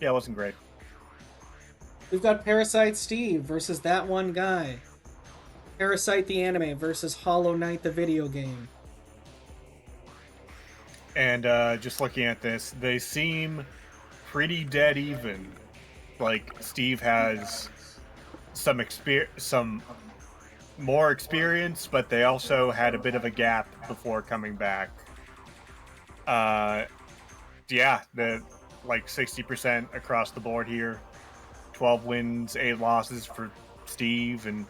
Yeah, it wasn't great. We've got ParasyteSteve versus ThatOneGuy. Parasite the anime versus Hollow Knight the video game. And just looking at this, they seem pretty dead even. Like Steve has some more experience, but they also had a bit of a gap before coming back. Uh, yeah, the like 60% across the board here. 12 wins, 8 losses for Steve, and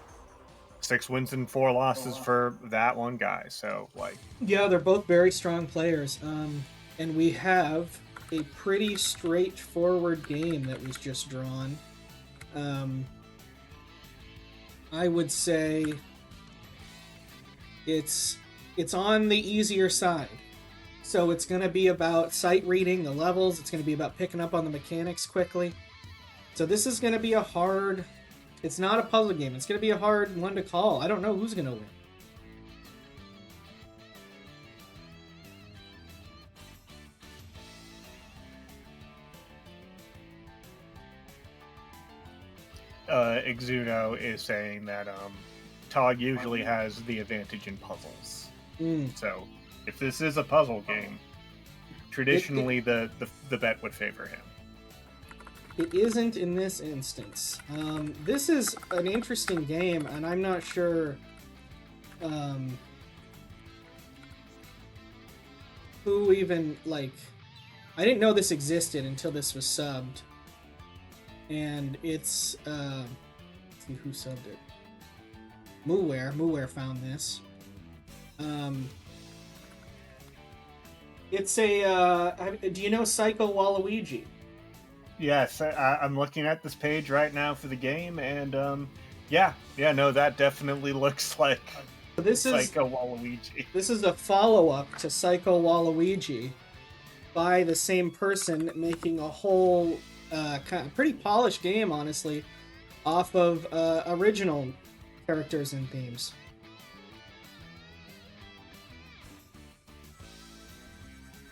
6 wins and 4 losses for ThatOneGuy. So like, Yeah, they're both very strong players. And we have a pretty straightforward game that was just drawn. Um, I would say it's it's on the easier side. So it's going to be about sight reading the levels. It's going to be about picking up on the mechanics quickly. So this is going to be a hard. It's not a puzzle game. It's going to be a hard one to call. I don't know who's going to win. Exuno is saying that Tog usually has the advantage in puzzles. Mm. So if this is a puzzle game, traditionally the bet would favor him. It isn't in this instance. This is an interesting game, and I'm not sure who even, like... I didn't know this existed until this was subbed. And it's... let's see who subbed it. Mooware found this. It's a... do you know Psycho Waluigi? Yes, I'm looking at this page right now for the game, and yeah, no, that definitely looks like This is Psycho Waluigi. This is a follow-up to Psycho Waluigi by the same person, making a whole kind of pretty polished game, honestly, off of original characters and themes.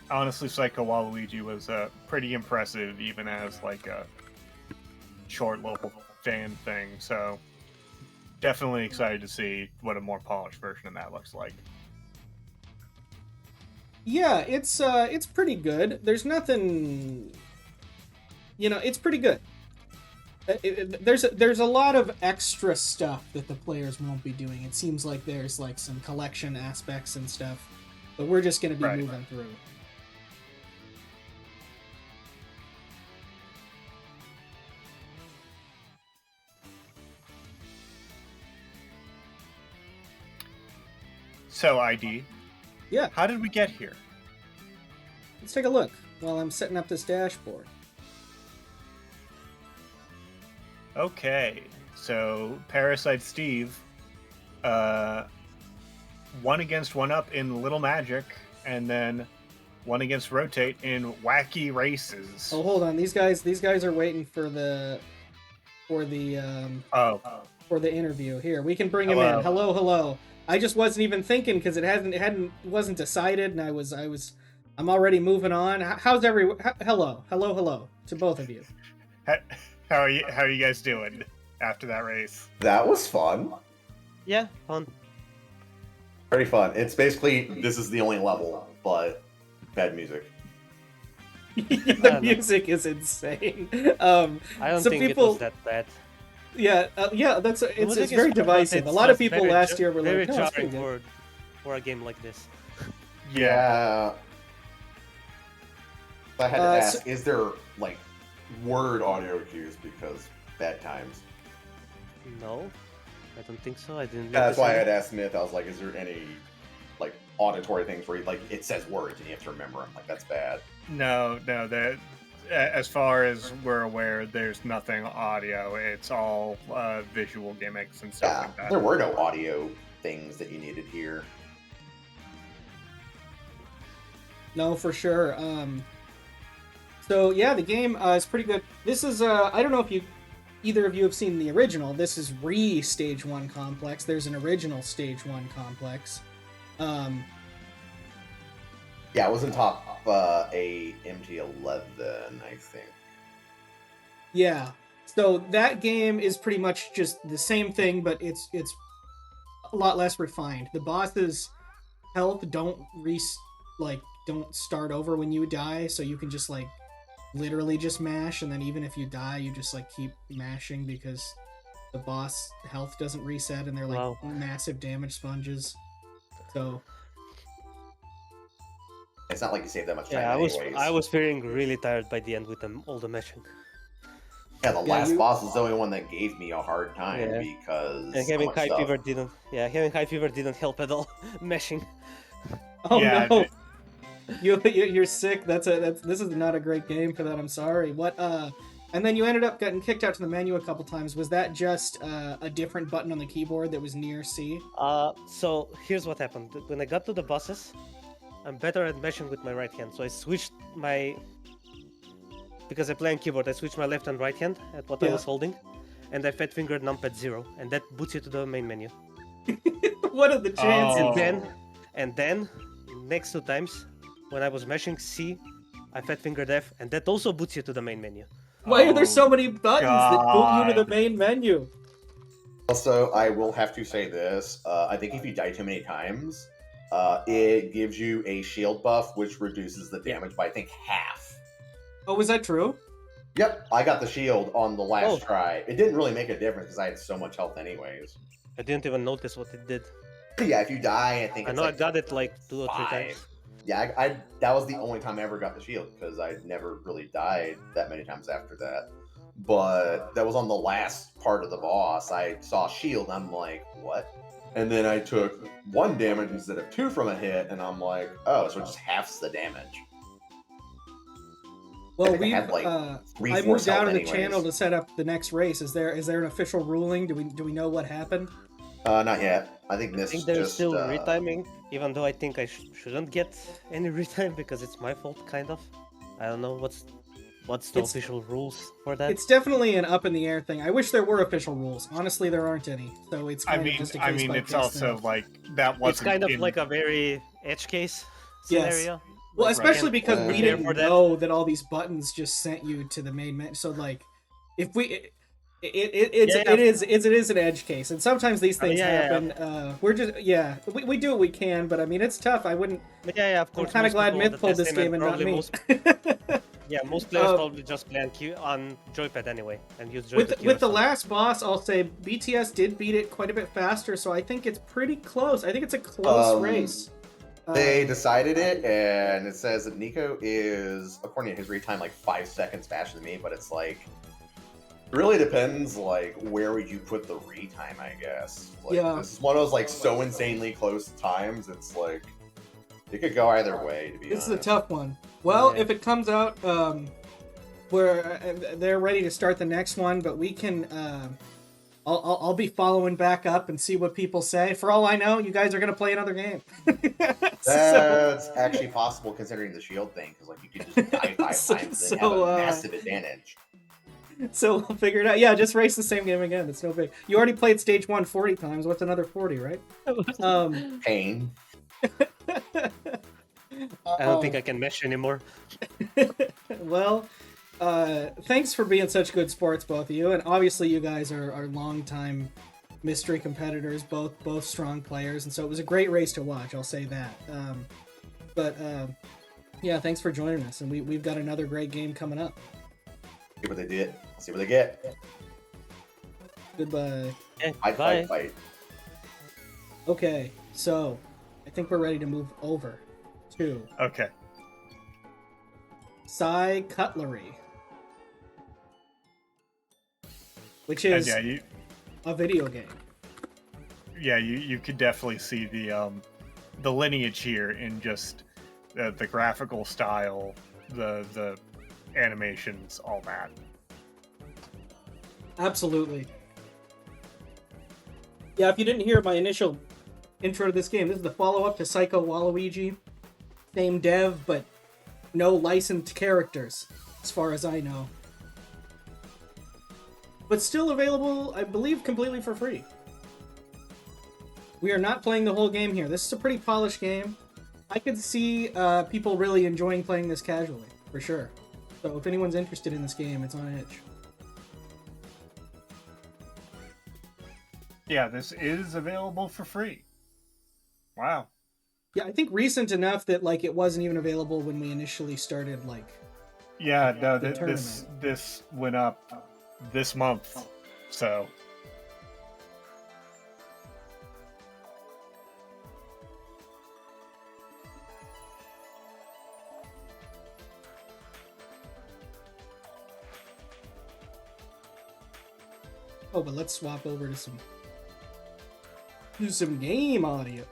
Honestly, Psycho Waluigi was pretty impressive, even as like a short little fan thing. So definitely excited to see what a more polished version of that looks like. Yeah, it's pretty good. There's nothing, it's pretty good. There's a lot of extra stuff that the players won't be doing. It seems like there's like some collection aspects and stuff, but we're just going to be moving through. So ID, Yeah, how did we get here? let's take a look while I'm setting up this dashboard. Okay, so ParasyteSteve, 1 against 1 up in Little Magic, and then 1 against Rotate in Wacky Races. Oh, hold on. These guys are waiting for the for the interview. Here, we can bring him in. Hello. I just wasn't even thinking because it wasn't decided, and I'm already moving on. How's hello to both of you. How are you guys doing after that race? That was fun. Yeah, fun. Pretty fun. It's basically, this is the only level, but bad music. The music is insane. I don't think it was that bad. Yeah, it's very divisive. A lot of people last year were like, "No, it's pretty good." For a game like this. Yeah. I had to ask, is there like word audio cues because bad times? No, I don't think so. I didn't. That's why I had asked Smith. I was like, is there any like auditory things where like it says words and you have to remember them? Like that's bad. No, that as far as we're aware, there's nothing audio. It's all visual gimmicks and stuff like that. There were no audio things that you needed here. No, for sure. So yeah, the game is pretty good. This is I don't know if either of you have seen the original. This is Stage 1 Complex. There's an original Stage 1 Complex. Yeah, it was in top a MT11, I think. Yeah. So that game is pretty much just the same thing, but it's a lot less refined. The bosses' health don't start over when you die, so you can just like literally just mash, and then even if you die, you just like keep mashing because the boss health doesn't reset, and they're like massive damage sponges. So it's not like you save that much time. Yeah, I was feeling really tired by the end with all the mashing. Yeah, the last boss is the only one that gave me a hard time because and having high fever didn't help at all. Meshing. Oh no, you're sick. This is not a great game for that. I'm sorry. What? And then you ended up getting kicked out to the menu a couple times. Was that just a different button on the keyboard that was near C? So here's what happened. When I got to the bosses, I'm better at mashing with my right hand, so I switched because I play on keyboard, I switched my left and right hand at what I was holding, and I fat fingered numpad 0, and that boots you to the main menu. What are the chances? And then, next 2 times, when I was mashing C, I fat fingered F, and that also boots you to the main menu. Why are there so many buttons that boot you to the main menu? Also, I will have to say this. I think if you die too many times, it gives you a shield buff, which reduces the damage by, I think, half. Oh, was that true? Yep, I got the shield on the last try. It didn't really make a difference because I had so much health anyways. I didn't even notice what it did. Yeah, if you die, I think I know I got it like 2 or 3 times. Yeah, I that was the only time I ever got the shield because I never really died that many times after that. But that was on the last part of the boss. I saw shield, I'm like, what? And then I took 1 damage instead of 2 from a hit, and I'm like, oh, so it just halves the damage. Well, I moved out of the channel to set up the next race. Is there an official ruling? Do we know what happened? Not yet. I think there's still retiming, even though I think I shouldn't get any retime because it's my fault, kind of. I don't know what's the official rules for that. It's definitely an up in the air thing. I wish there were official rules. Honestly, there aren't any. So it's kind of just a case by it's case also thing. like that wasn't. It's kind of like a very edge case scenario. Yes. Well, especially because we didn't know that all these buttons just sent you to the main menu. So like, if we, it is an edge case, and sometimes these things happen. We're just we do what we can, but I mean it's tough. I wouldn't. Yeah, of course. I'm kind of glad Myth pulled this game and not me. Most players probably just play on joypad anyway and use joypad. With the last boss, I'll say BTS did beat it quite a bit faster, so I think it's pretty close. I think it's a close race. They decided it, and it says that Nico is, according to his retime, like 5 seconds faster than me, but it's like, it really depends, like, where would you put the retime, I guess. Like, this is one of those, like, so insanely close times, it's like, it could go either way, to be honest. This is a tough one. Well, if it comes out, they're ready to start the next one, but we can, I'll be following back up and see what people say. For all I know, you guys are going to play another game. That's actually possible considering the shield thing, because like you could just die 5 times and have a massive advantage. So we'll figure it out. Yeah, just race the same game again. It's no big. You already played stage 1 40 times. What's another 40, right? Pain. I don't think I can mesh anymore. Well, thanks for being such good sports, both of you, and obviously you guys are longtime mystery competitors, both strong players, and so it was a great race to watch. I'll say that. Yeah, thanks for joining us, and we've got another great game coming up. See what they did. See what they get. Goodbye. Fight. Okay, so I think we're ready to move over to Psycutlery, which is a video game. Yeah, you could definitely see the lineage here in just the graphical style, the animations, all that. Absolutely. Yeah, if you didn't hear my initial intro to this game, this is the follow-up to Psycho Waluigi. Same dev, but no licensed characters, as far as I know. But still available, I believe, completely for free. We are not playing the whole game here. This is a pretty polished game. I could see people really enjoying playing this casually, for sure. So if anyone's interested in this game, it's on Edge. Yeah, this is available for free. Wow. Yeah, I think recent enough that like it wasn't even available when we initially started like. Yeah, no, this went up this month, so. Oh, but let's swap over to some game audio.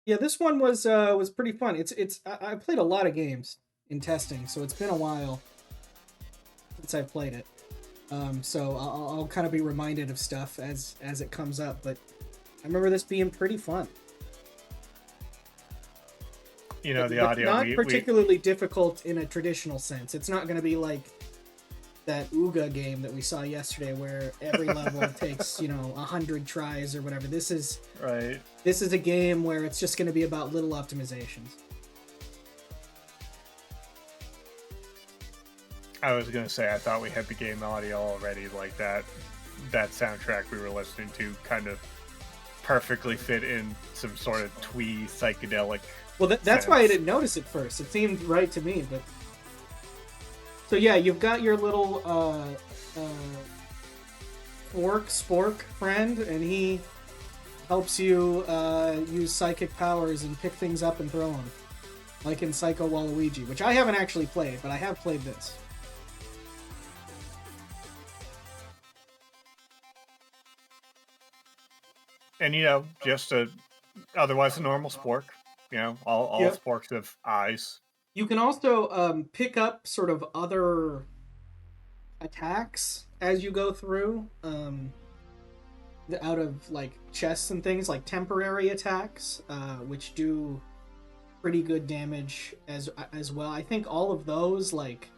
Yeah, this one was pretty fun. I played a lot of games in testing, so it's been a while since I played it. So I'll kind of be reminded of stuff as it comes up, but I remember this being pretty fun. You know, the audio not particularly difficult in a traditional sense. It's not going to be like that Ooga game that we saw yesterday, where every level takes 100 tries or whatever. This is right. This is a game where it's just going to be about little optimizations. I was going to say, I thought we had the game audio already, like that soundtrack we were listening to kind of perfectly fit in some sort of twee psychedelic. Well, that's why I didn't notice it first. It seemed right to me, but so yeah, you've got your little spork friend, and he helps you use psychic powers and pick things up and throw them, like in Psycho Waluigi, which I haven't actually played, but I have played this. And just otherwise a normal spork. All Yep. sporks have eyes. You can also pick up sort of other attacks as you go through, out of like chests and things, like temporary attacks, which do pretty good damage as well. I think all of those, like,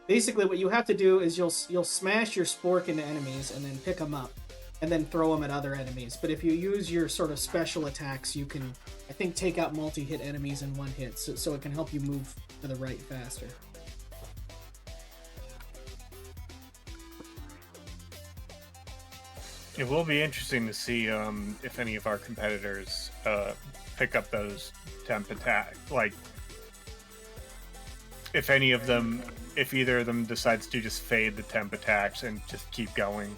basically what you have to do is you'll smash your spork into enemies and then pick them up and then throw them at other enemies. But if you use your sort of special attacks, you can, I think, take out multi-hit enemies in one hit, so it can help you move to the right faster. It will be interesting to see if any of our competitors pick up those temp attack. Like, if either of them decides to just fade the temp attacks and just keep going,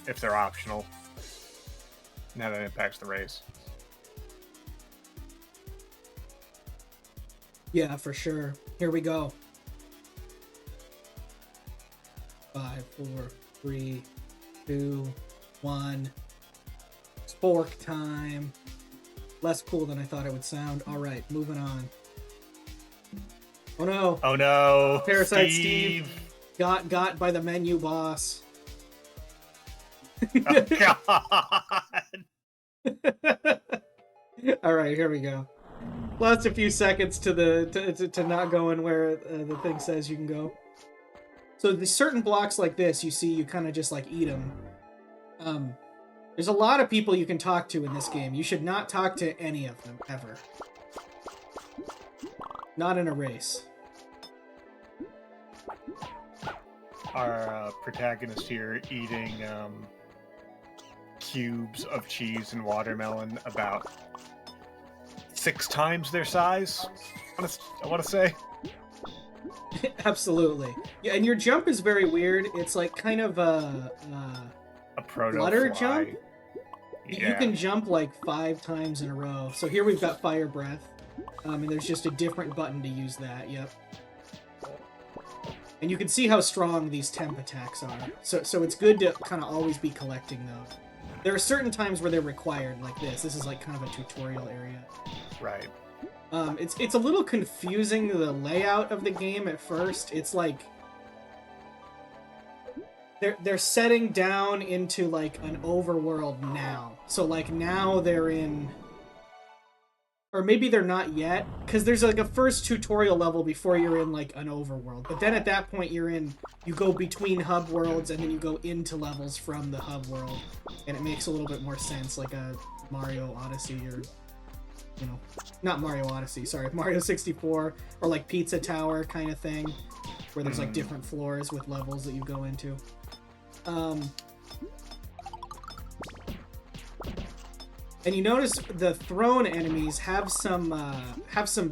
if they're optional, and how that impacts the race. Yeah, for sure. Here we go. 5, 4, 3, 2, 1. Spork time. Less cool than I thought it would sound. All right, moving on. Oh no! Oh no! ParasyteSteve got by the menu boss. Oh god! All right, here we go. Lost a few seconds to not going where the thing says you can go. So the certain blocks like this, you see, you kind of just like eat them. There's a lot of people you can talk to in this game. You should not talk to any of them ever. Not in a race. Our protagonist here eating cubes of cheese and watermelon about 6 times their size, I want to say. Absolutely. Yeah, and your jump is very weird. It's like kind of a flutter jump. Yeah. You can jump like 5 times in a row. So here we've got fire breath, and there's just a different button to use that. Yep. And you can see how strong these temp attacks are. So it's good to kind of always be collecting those. There are certain times where they're required, like this. This is like kind of a tutorial area. Right. It's a little confusing, the layout of the game at first. It's like they're setting down into like an overworld now. So like now they're in, or maybe they're not yet, because there's like a first tutorial level before you're in like an overworld. But then at that point you go between hub worlds and then you go into levels from the hub world, and it makes a little bit more sense, like a Mario Odyssey, or not Mario Odyssey, sorry, Mario 64, or like Pizza Tower kind of thing. where there's like different floors with levels that you go into. And you notice the thrown enemies have some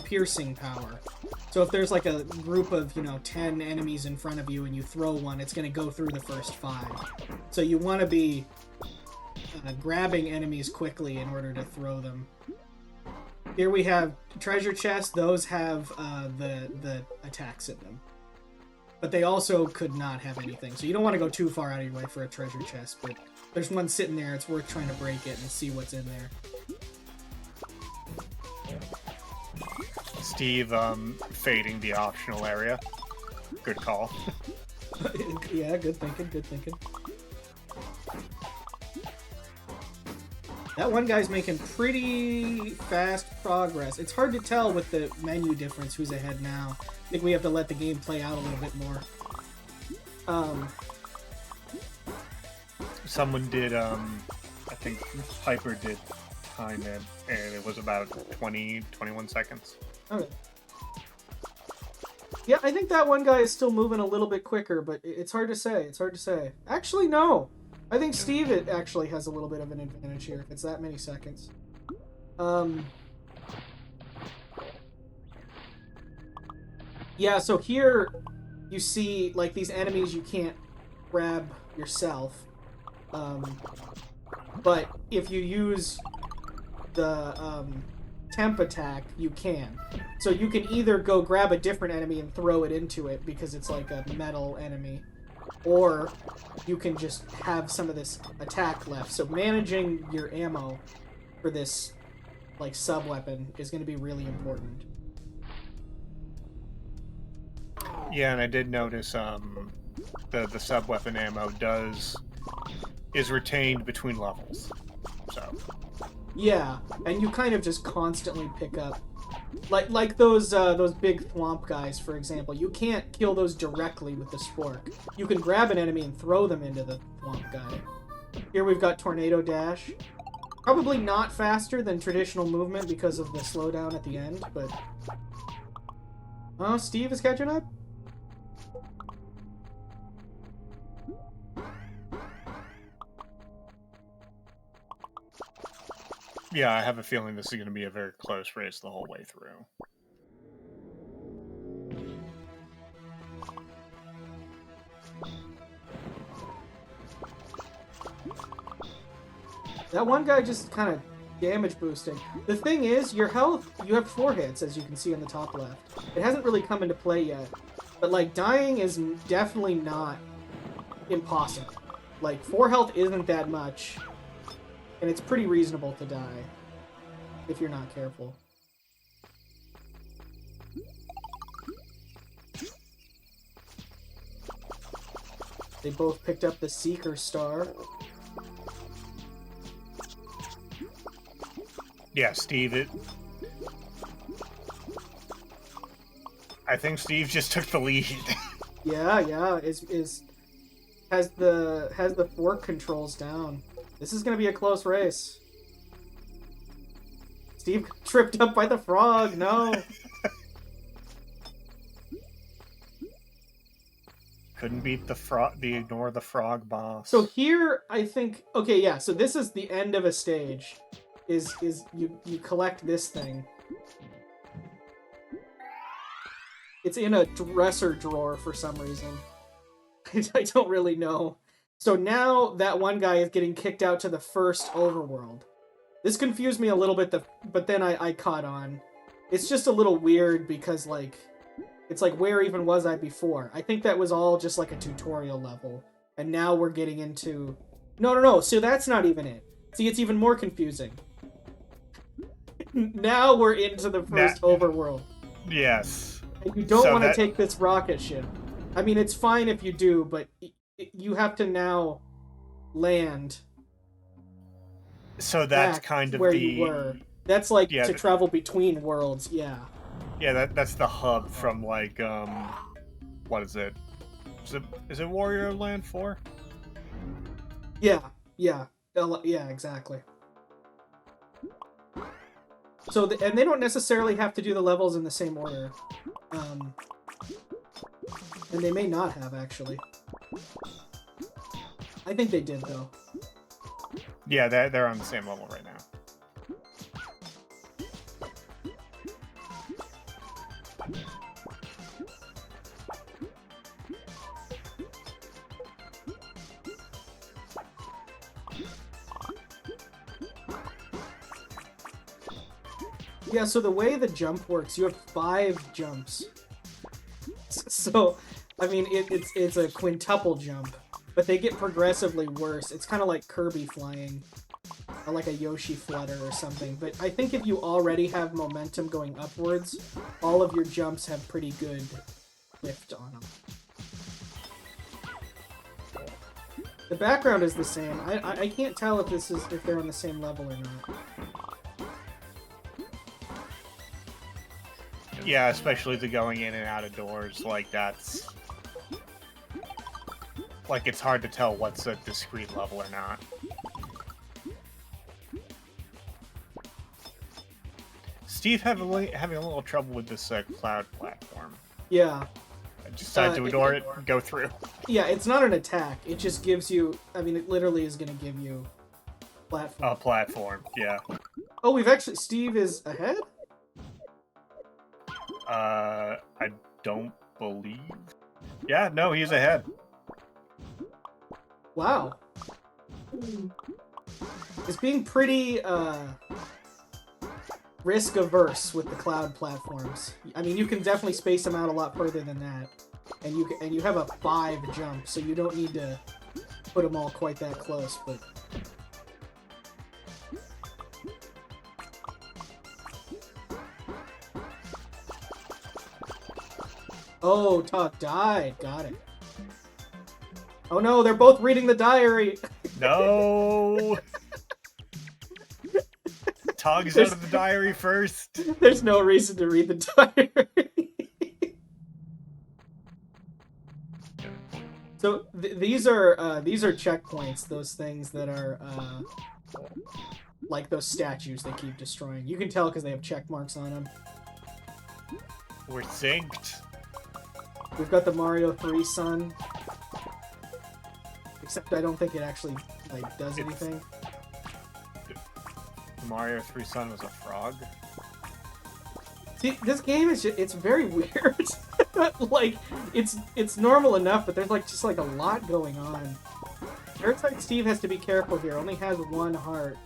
piercing power. So if there's like a group of 10 enemies in front of you and you throw one, it's going to go through the first 5. So you want to be grabbing enemies quickly in order to throw them. Here we have treasure chests. Those have the attacks in them. But they also could not have anything. So you don't want to go too far out of your way for a treasure chest. But there's one sitting there. It's worth trying to break it and see what's in there. Steve, fading the optional area. Good call. Yeah, good thinking, good thinking. That one guy's making pretty fast progress. It's hard to tell with the menu difference who's ahead now. I think we have to let the game play out a little bit more. Someone did, I think Hyper did time it, and it was about 21 seconds. Okay. Yeah, I think that one guy is still moving a little bit quicker, but it's hard to say. It's hard to say. Actually, no. I think Steve actually has a little bit of an advantage here if it's that many seconds. Yeah, so here you see like these enemies you can't grab yourself. But if you use the temp attack, you can. So you can either go grab a different enemy and throw it into it because it's like a metal enemy, or you can just have some of this attack left. So managing your ammo for this like sub-weapon is going to be really important. Yeah, and I did notice the sub-weapon ammo is retained between levels. So yeah, and you kind of just constantly pick up like those big thwomp guys, for example. You can't kill those directly with the spork. You can grab an enemy and throw them into the thwomp guy. Here we've got Tornado Dash. Probably not faster than traditional movement because of the slowdown at the end, but... Oh, Steve is catching up? yeah, I have a feeling this is going to be a very close race the whole way through. That one guy just kind of damage boosting. The thing is, your health, you have 4 hits, as you can see on the top left. It hasn't really come into play yet. But, like, dying is definitely not impossible. Like, 4 health isn't that much. And it's pretty reasonable to die. If you're not careful. They both picked up the Seeker Star. Yeah, Steve, I think Steve just took the lead. Yeah, has the fork controls down. This is gonna be a close race. Steve tripped up by the frog. No. Couldn't beat the ignore the frog boss. So here, I think, okay, yeah. So this is the end of a stage. Is you collect this thing. It's in a dresser drawer for some reason. I don't really know. So now that one guy is getting kicked out to the first overworld. This confused me a little bit, but then I caught on. It's just a little weird because, like, it's like, where even was I before? I think that was all just like a tutorial level. And now we're getting into... No. So that's not even it. See, it's even more confusing. Now we're into the first overworld. Yes. And you don't want to take this rocket ship. I mean, it's fine if you do, but you have to now land. So that's kind of where you were. That's like to travel between worlds, yeah. Yeah, that's the hub from, like, what is it? Is it Warrior Land 4? Yeah, exactly. So, and they don't necessarily have to do the levels in the same order. And they may not have, actually. I think they did, though. Yeah, they're on the same level right now. Yeah, so the way the jump works, you have 5 jumps. So, I mean, it's a quintuple jump, but they get progressively worse. It's kind of like Kirby flying, or like a Yoshi flutter or something. But I think if you already have momentum going upwards, all of your jumps have pretty good lift on them. The background is the same. I can't tell if they're on the same level or not. Yeah, especially the going in and out of doors, like that's... Like, it's hard to tell what's a discrete level or not. Steve having a little trouble with this cloud platform. Yeah. I just decided to ignore it and go through. Yeah, it's not an attack. It just gives you... I mean, it literally is going to give you platform. A platform, yeah. Oh, we've actually... Steve is ahead? I don't believe... Yeah, no, he's ahead. Wow. It's being pretty, risk-averse with the cloud platforms. I mean, you can definitely space them out a lot further than that. And you have a 5 jump, so you don't need to put them all quite that close, but... Oh, Talk died. Got it. Oh no, they're both reading the diary! No! Tog's out of the diary first. There's no reason to read the diary. So these are checkpoints. Those things that are like those statues they keep destroying. You can tell because they have check marks on them. We're synced. We've got the Mario 3 sun. Except I don't think it actually like does anything. Mario 3 Sun was a frog. See, this game is it's very weird. Like it's normal enough, but there's like just like a lot going on. ParasyteSteve has to be careful here. Only has 1 heart.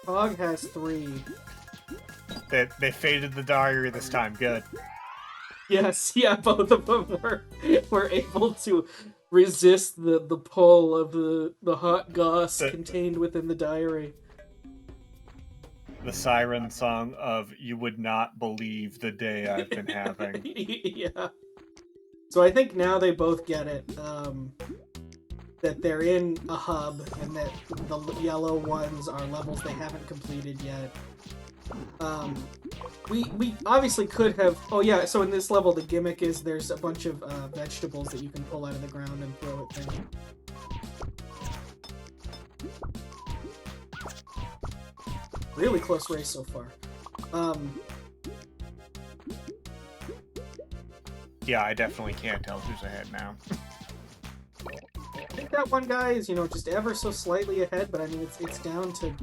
Hog has 3. They faded the diary this time. Good. Yes, yeah, both of them were able to resist the pull of the hot goss contained within the diary. The siren song of "You would not believe the day I've been having." Yeah. So I think now they both get it. That they're in a hub, and that the yellow ones are levels they haven't completed yet. We obviously could have... Oh yeah, so in this level the gimmick is there's a bunch of vegetables that you can pull out of the ground and throw at things. Really close race so far. Yeah, I definitely can't tell who's ahead now. I think that one guy is, just ever so slightly ahead, but I mean, it's down to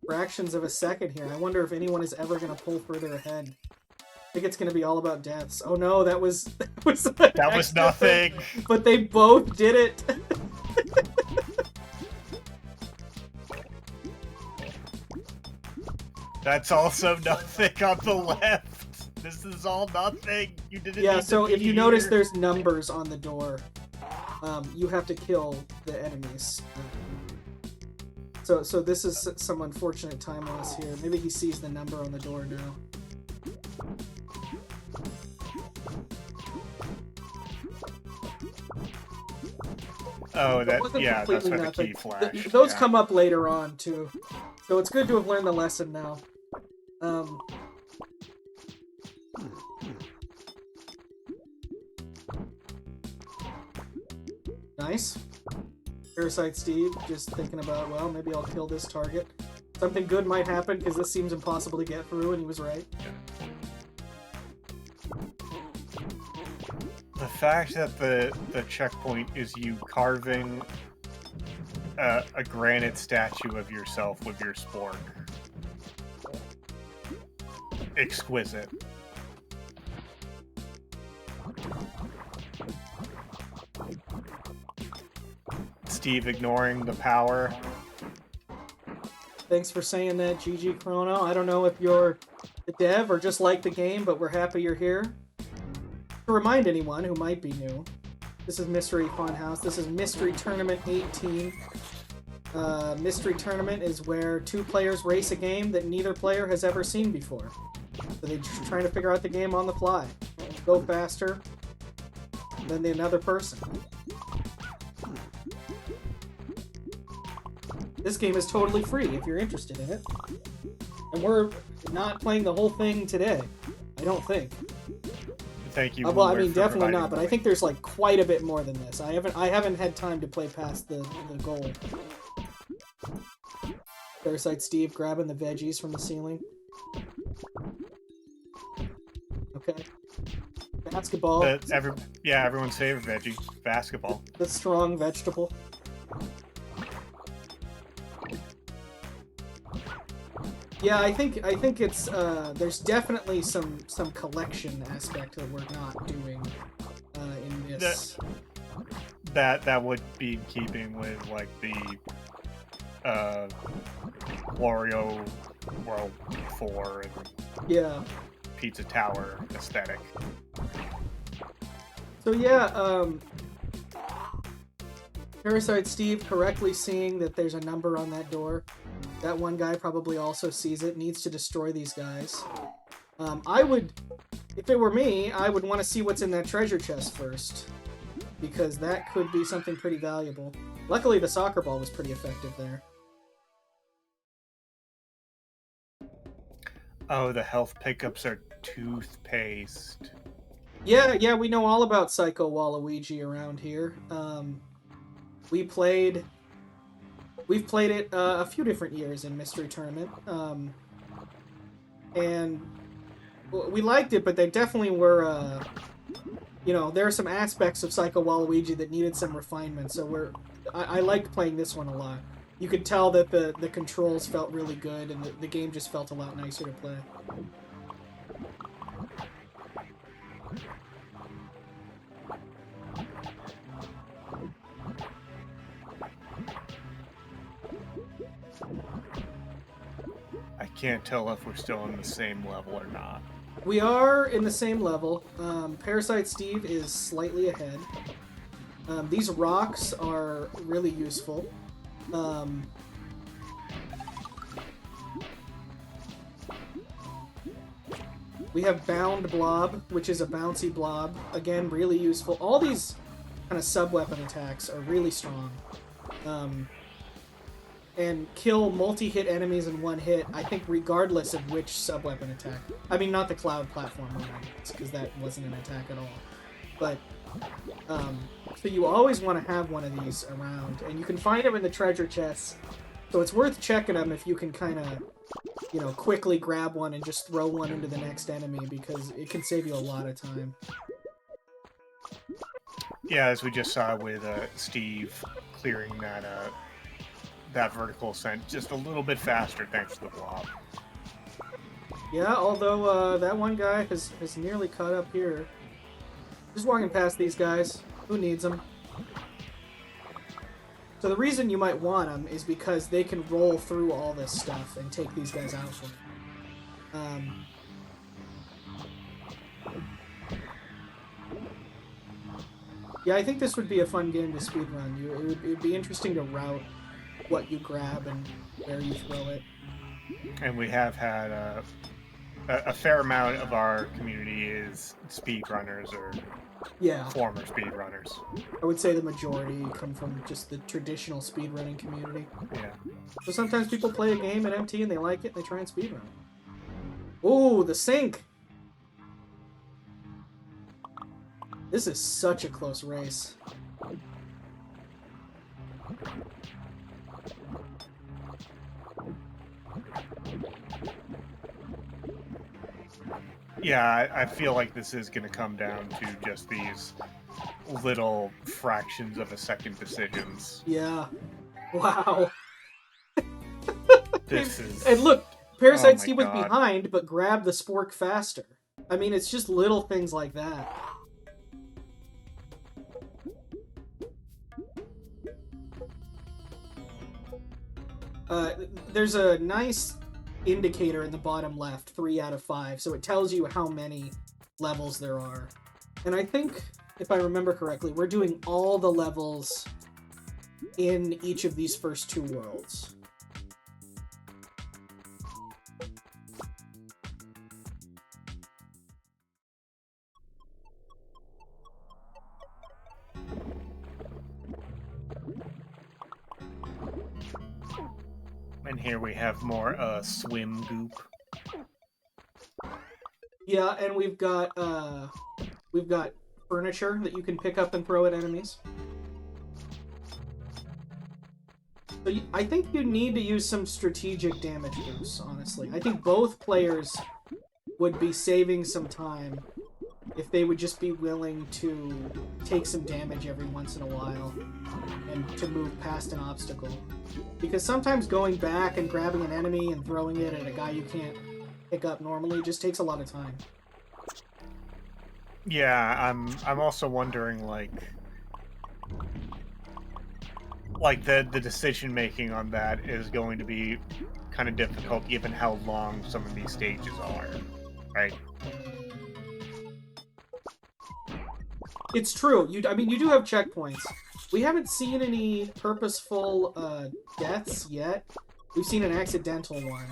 fractions of a second here. I wonder if anyone is ever going to pull further ahead. I think it's going to be all about deaths. Oh no, that was nothing. But they both did it. That's also nothing on the left. This is all nothing. You didn't. Yeah. So if you notice, there's numbers on the door. You have to kill the enemies. So this is some unfortunate time loss here. Maybe he sees the number on the door now. Oh, that's where the key flashed. Those come up later on too, so it's good to have learned the lesson now. Nice. ParasyteSteve just thinking about, well, maybe I'll kill this target. Something good might happen because this seems impossible to get through, and he was right. The fact that the checkpoint is you carving a granite statue of yourself with your spork. Exquisite. Steve ignoring the power. Thanks for saying that, GG Chrono. I don't know if you're the dev or just like the game, but we're happy you're here. To remind anyone who might be new, this is Mystery Funhouse. This is Mystery Tournament 18. Mystery Tournament is where two players race a game that neither player has ever seen before. So they're just trying to figure out the game on the fly. Go faster than the another person. This game is totally free if you're interested in it. And we're not playing the whole thing today. I don't think. Thank you. Well, I mean, definitely not, but I think there's like quite a bit more than this. I haven't had time to play past the goal. ParasyteSteve grabbing the veggies from the ceiling. Okay. Basketball. Everyone's favorite veggie. Basketball. The strong vegetable. Yeah, I think it's there's definitely some collection aspect that we're not doing in this. That would be in keeping with like the Wario World 4 and Pizza Tower aesthetic. So yeah, ParasyteSteve correctly seeing that there's a number on that door. That one guy probably also sees it, needs to destroy these guys. I would, if it were me, I would want to see what's in that treasure chest first, because that could be something pretty valuable. Luckily, the soccer ball was pretty effective there. Oh, the health pickups are toothpaste. Yeah, we know all about Psycho Waluigi around here. We've played it a few different years in Mystery Tournament, and we liked it, but they definitely were, there are some aspects of Psycho Waluigi that needed some refinement, so I liked playing this one a lot. You could tell that the controls felt really good, and the game just felt a lot nicer to play. I can't tell if we're still in the same level or not. We are in the same level. ParasyteSteve is slightly ahead. These rocks are really useful. We have Bound Blob, which is a bouncy blob. Again, really useful. All these kind of sub-weapon attacks are really strong. And kill multi-hit enemies in one hit, I think regardless of which sub-weapon attack. I mean, not the cloud platform one, because that wasn't an attack at all. But, so you always want to have one of these around, and you can find them in the treasure chests. So it's worth checking them if you can kind of, quickly grab one and just throw one into the next enemy, because it can save you a lot of time. Yeah, as we just saw with Steve clearing that vertical ascent just a little bit faster thanks to the blob. Yeah, although that one guy has nearly caught up here. Just walking past these guys. Who needs them? So the reason you might want them is because they can roll through all this stuff and take these guys out for you. Yeah, I think this would be a fun game to speedrun. It would be interesting to route what you grab and where you throw it. And we have had a fair amount of our community is speedrunners or former speedrunners. I would say the majority come from just the traditional speedrunning community. Yeah. So sometimes people play a game at MT and they like it and they try and speedrun. Ooh, the sink! This is such a close race. Yeah, I feel like this is going to come down to just these little fractions of a second decisions. Yeah. Wow. This is... And look, ParasyteSteve was behind, but grabbed the spork faster. I mean, it's just little things like that. There's a nice indicator in the bottom left, 3 out of 5, so it tells you how many levels there are. And I think, if I remember correctly, we're doing all the levels in each of these first 2 worlds. And here we have more swim goop. Yeah, and we've got furniture that you can pick up and throw at enemies. So I think you need to use some strategic damage boosts, honestly. I think both players would be saving some time if they would just be willing to take some damage every once in a while and to move past an obstacle. Because sometimes going back and grabbing an enemy and throwing it at a guy you can't pick up normally just takes a lot of time. Yeah, I'm also wondering, like the decision making on that is going to be kind of difficult given how long some of these stages are, right? It's true. I mean, you do have checkpoints. We haven't seen any purposeful deaths yet. We've seen an accidental one.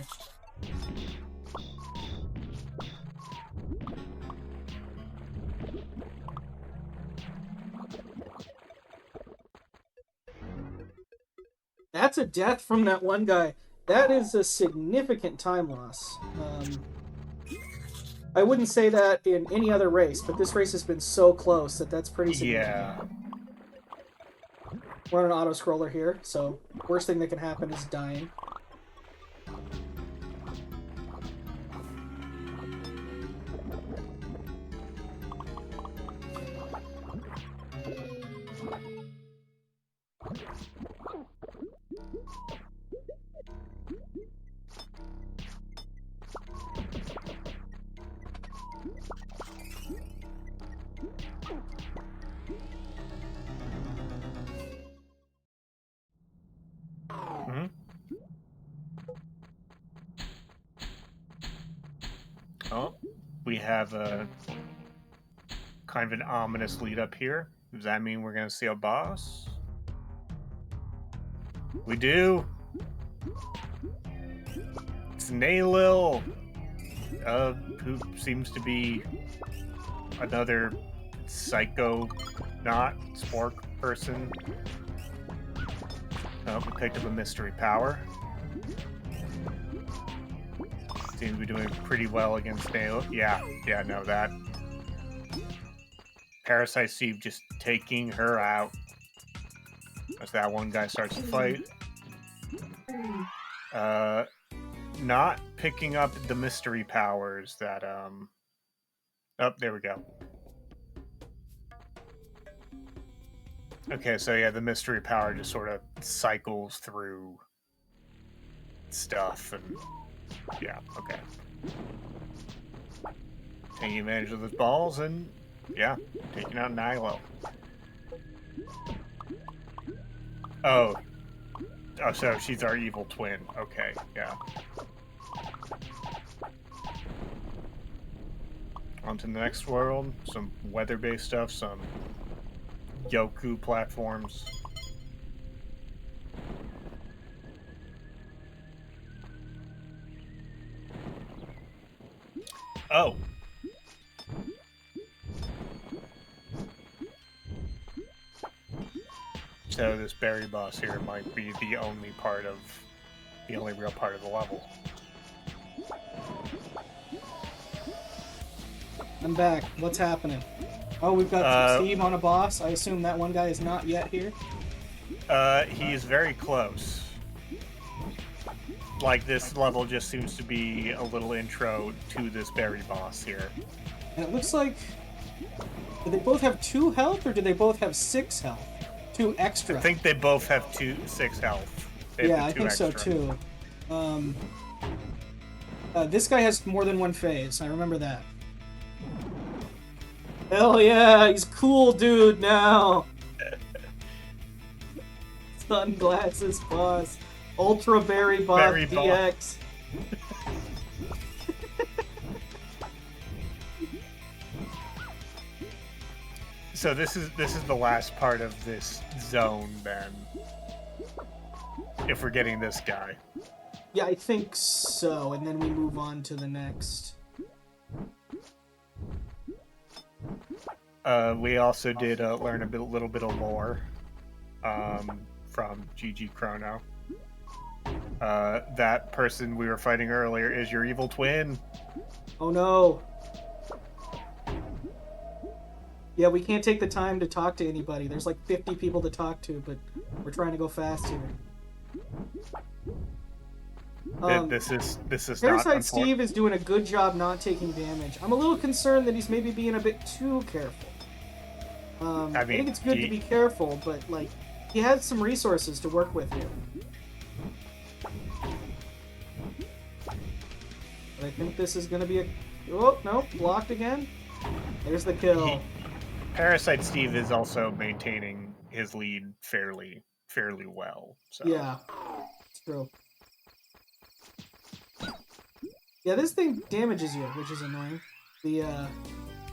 That's a death from that one guy. That is a significant time loss. I wouldn't say that in any other race, but this race has been so close that that's pretty significant. Yeah. We're on an auto-scroller here, so worst thing that can happen is dying. Oh, we have a kind of an ominous lead up here. Does that mean we're gonna see a boss? We do. It's Naylil, who seems to be another psychonaut spork person. Oh, we picked up a mystery power. Seems to be doing pretty well against Naylil. Yeah, no, that. ParasyteSteve just taking her out as that one guy starts to fight. Not picking up the mystery powers that, Oh, there we go. Okay, so yeah, the mystery power just sort of cycles through stuff and... Yeah, okay. Taking advantage of those balls and, yeah, taking out Naylil. Oh, so she's our evil twin. Okay, yeah. On to the next world. Some weather-based stuff, some Yoku platforms. Oh. So this berry boss here might be the only real part of the level. I'm back. What's happening? Oh, we've got Steve on a boss. I assume that one guy is not yet here? He is very close. Like, this level just seems to be a little intro to this berry boss here. And it looks like... Do they both have 2 health, or do they both have 6 health? 2 extra. I think they both have 6 health. Yeah, I think extra. So too. This guy has more than 1 phase. I remember that. Hell yeah, he's cool, dude. Now. Sunglasses boss, Ultra Berry Boss DX. So this is the last part of this zone, then. If we're getting this guy. Yeah, I think so, and then we move on to the next. We also did learn a little bit of lore from GG Chrono. That person we were fighting earlier is your evil twin. Oh no. Yeah, we can't take the time to talk to anybody. There's like 50 people to talk to, but we're trying to go fast here. This is ParasyteSteve is doing a good job not taking damage. I'm a little concerned that he's maybe being a bit too careful. I think it's good to be careful, but like he has some resources to work with here. But I think this is going to be a... Oh, no, blocked again. There's the kill. ParasyteSteve is also maintaining his lead fairly well. So. Yeah, it's true. Yeah, this thing damages you, which is annoying.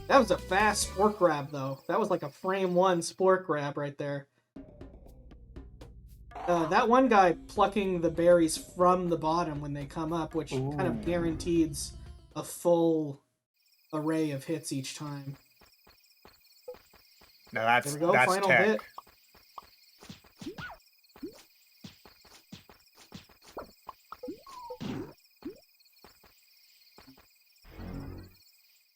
That was a fast sport grab, though. That was like a frame 1 sport grab right there. That one guy plucking the berries from the bottom when they come up, which kind of guarantees a full array of hits each time. Now that's there we go, that's final tech. hit.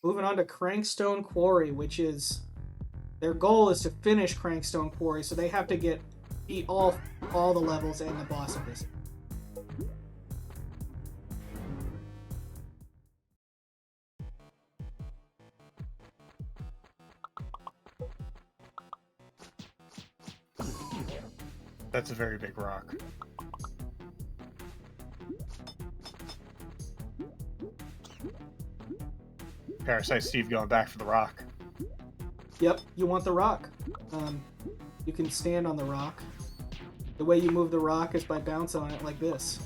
Moving on to Crankstone Quarry, which is their goal is to finish Crankstone Quarry, so they have to beat all the levels and the boss of this. That's a very big rock. ParasyteSteve going back for the rock. Yep, you want the rock. You can stand on the rock. The way you move the rock is by bouncing on it like this.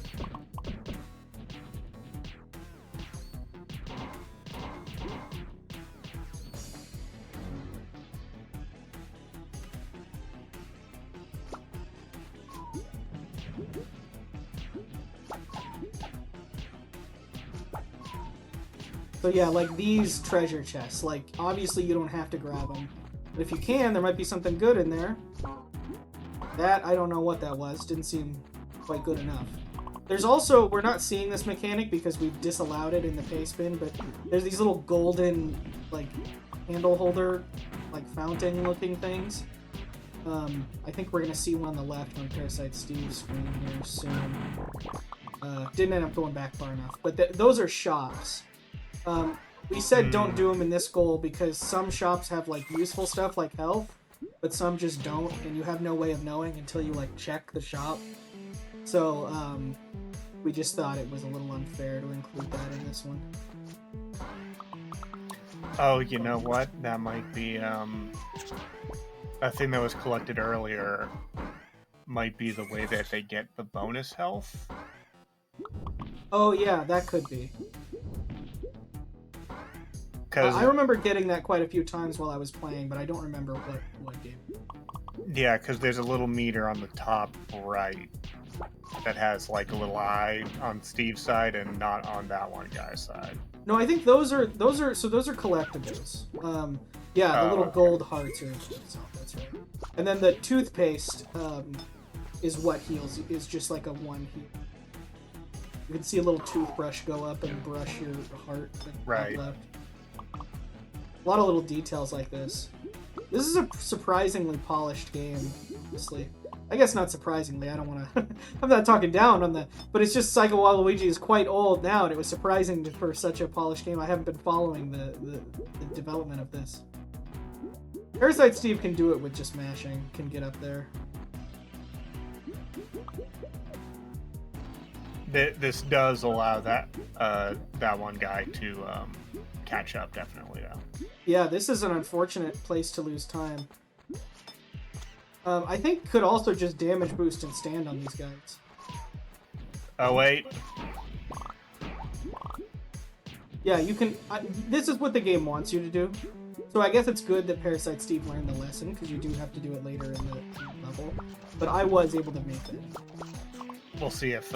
So yeah, like these treasure chests, like obviously you don't have to grab them, but if you can, there might be something good in there. That, I don't know what that was, didn't seem quite good enough. There's also, we're not seeing this mechanic because we've disallowed it in the pay spin, but there's these little golden, like, handle holder, like fountain looking things. I think we're gonna see one on the left on ParasyteSteve's screen here soon. Didn't end up going back far enough, but those are shops. We said don't do them in this goal because some shops have like useful stuff like health, but some just don't, and you have no way of knowing until you like check the shop. So we just thought it was a little unfair to include that in this one. Oh, you know what? That might be a thing that was collected earlier. Might be the way that they get the bonus health. Oh yeah, that could be. I remember getting that quite a few times while I was playing, but I don't remember what game. Yeah, because there's a little meter on the top right that has like a little eye on Steve's side and not on that one guy's side. No, I think those are collectibles. Yeah, the little gold hearts are. That's right. And then the toothpaste is what heals. Is just like a one heal. You can see a little toothbrush go up and brush your heart. Right. Left. A lot of little details like this. This is a surprisingly polished game, honestly. I guess not surprisingly. I don't want to. I'm not talking down on the, but it's just Psycho Waluigi is quite old now, and it was surprising for such a polished game. I haven't been following the development of this. ParasyteSteve can do it with just mashing. Can get up there. This does allow that one guy to catch up, definitely, though. Yeah, this is an unfortunate place to lose time. I think could also just damage boost and stand on these guys. Oh, wait. Yeah, you can... this is what the game wants you to do. So I guess it's good that ParasyteSteve learned the lesson, because you do have to do it later in the level. But I was able to make it. We'll see if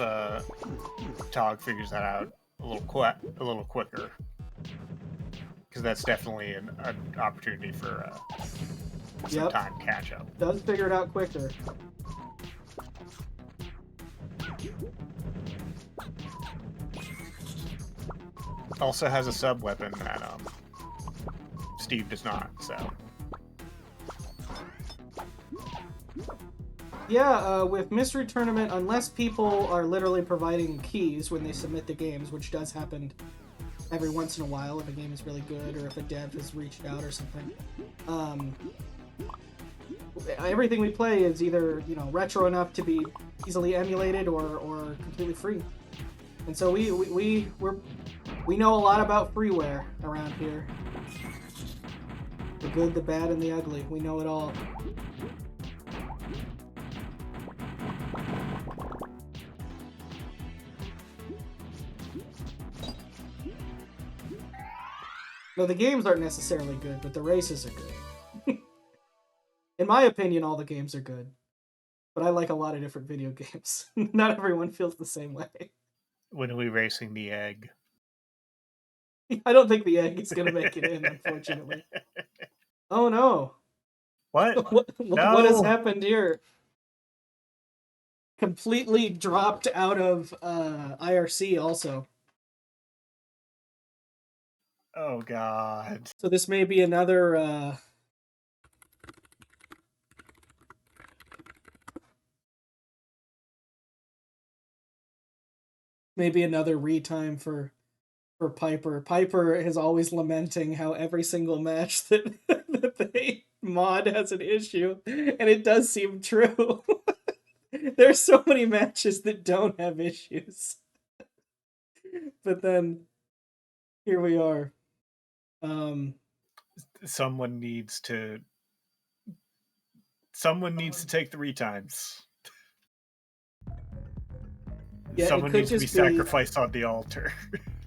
Tog figures that out a little quicker, because that's definitely an opportunity for some time catch up. Does figure it out quicker. Also has a sub weapon that Steve does not. So. Yeah, with Mystery Tournament, unless people are literally providing keys when they submit the games, which does happen every once in a while if a game is really good or if a dev has reached out or something, everything we play is either, you know, retro enough to be easily emulated or completely free. And so we know a lot about freeware around here. The good, the bad, and the ugly. We know it all. No, the games aren't necessarily good, but the races are good. In my opinion, all the games are good. But I like a lot of different video games. Not everyone feels the same way. When are we racing the egg? I don't think the egg is going to make it in, unfortunately. Oh, no. What? No. What has happened here? Completely dropped out of IRC also. Oh, God. So this may be another... maybe another retime for Piper. Piper is always lamenting how every single match that they mod has an issue, and it does seem true. There's so many matches that don't have issues. But then here we are. Someone needs to take the retimes. Yeah, someone needs to be sacrificed on the altar.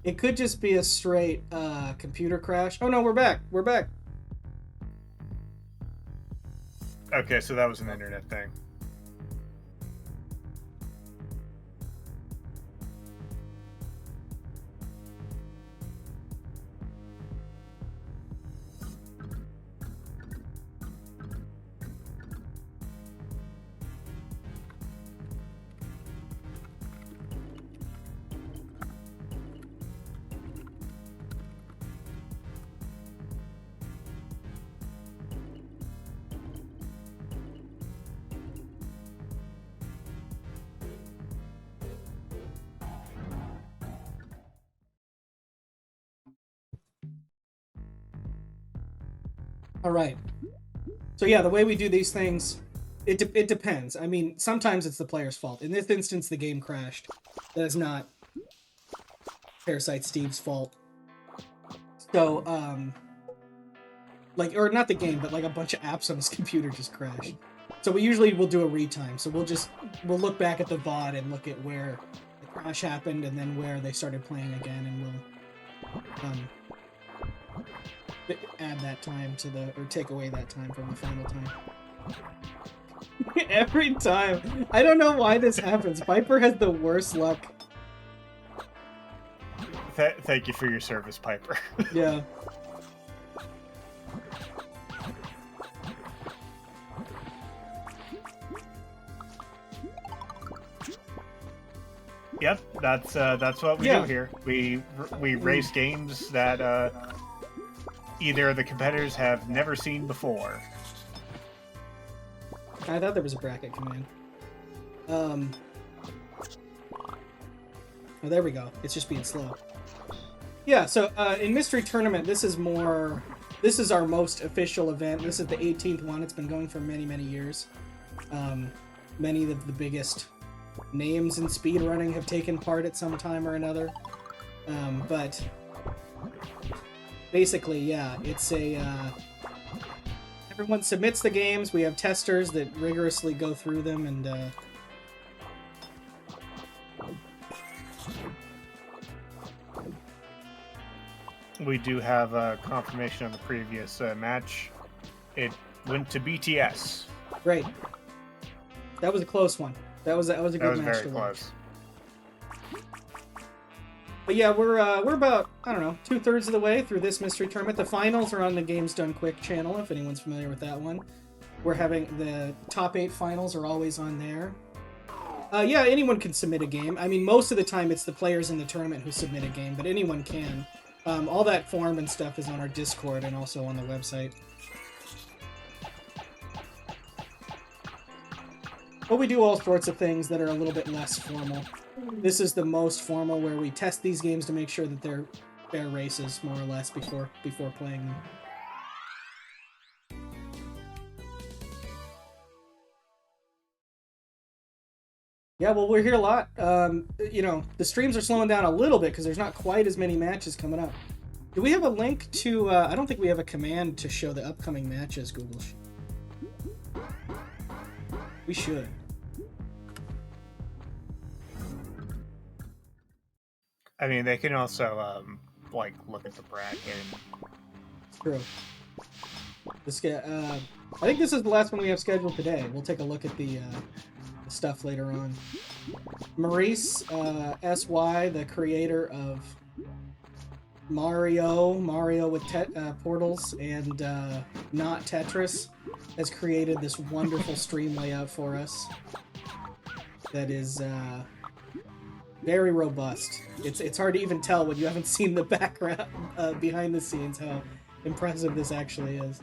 It could just be a straight computer crash. Oh no, we're back. We're back. Okay, so that was an internet thing. All right. So yeah, the way we do these things, it depends. I mean, sometimes it's the player's fault. In this instance, the game crashed. That is not ParasyteSteve's fault. So, like, or not the game, but like a bunch of apps on his computer just crashed. So we usually will do a retime. So we'll look back at the VOD and look at where the crash happened and then where they started playing again, and we'll add that time to the, or take away that time from the final time. Every time. I don't know why this happens. Piper has the worst luck. Thank you for your service, Piper. Yeah. Yep, that's what we do here. We race games that either the competitors have never seen before. I thought there was a bracket command. Oh, there we go. It's just being slow. Yeah, so in Mystery Tournament, this is our most official event. This is the 18th one. It's been going for many, many years. Many of the biggest names in speedrunning have taken part at some time or another. But basically, yeah, it's everyone submits the games. We have testers that rigorously go through them, and we do have a confirmation on the previous match. It went to BTS. Great. That was a close one. That was a good match to watch. That was very close. But yeah, we're about, I don't know, 2/3 of the way through this mystery tournament. The finals are on the Games Done Quick channel, if anyone's familiar with that one. We're having the top 8 finals are always on there. Yeah, anyone can submit a game. I mean, most of the time it's the players in the tournament who submit a game, but anyone can. All that form and stuff is on our Discord and also on the website. But we do all sorts of things that are a little bit less formal. This is the most formal, where we test these games to make sure that they're fair races, more or less, before playing them. Yeah, well, we're here a lot. You know, the streams are slowing down a little bit because there's not quite as many matches coming up. Do we have a link to... I don't think we have a command to show the upcoming matches, Google. We should. I mean, they can also, like, look at the bracket. True. I think this is the last one we have scheduled today. We'll take a look at the stuff later on. Maurice, S.Y., the creator of Mario with portals and not Tetris, has created this wonderful stream layout for us that is very robust. It's hard to even tell when you haven't seen the background behind the scenes how impressive this actually is.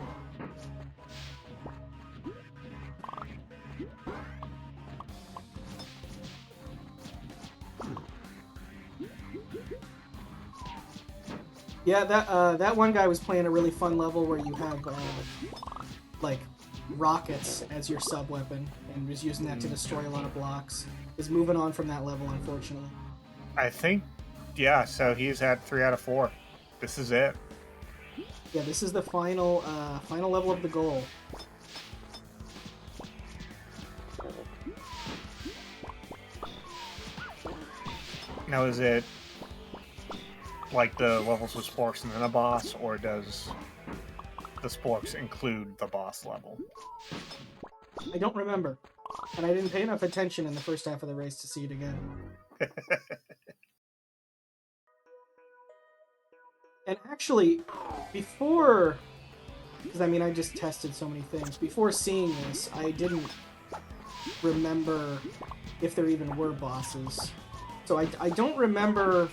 Yeah, that one guy was playing a really fun level where you have like rockets as your sub weapon and was using that to destroy a lot of blocks. Is moving on from that level, unfortunately. I think, yeah. So he's had 3 out of 4. This is it. Yeah, this is the final level of the goal. Now, is it like the levels with sporks and then a boss, or does the sporks include the boss level? I don't remember, and I didn't pay enough attention in the first half of the race to see it again. And actually, before, because I mean I just tested so many things, before seeing this, I didn't remember if there even were bosses. So I don't remember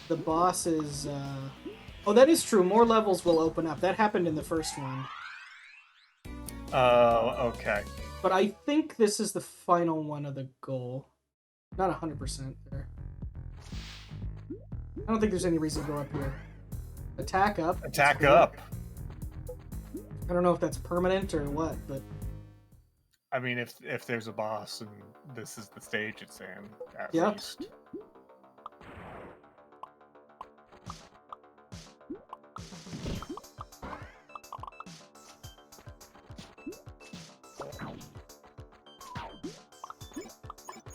the bosses. Oh, that is true. More levels will open up. That happened in the first one. Oh, okay. But I think this is the final one of the goal. Not 100% there. I don't think there's any reason to go up here. Attack up. Attack up. I don't know if that's permanent or what, but... I mean, if there's a boss and this is the stage it's in, at least.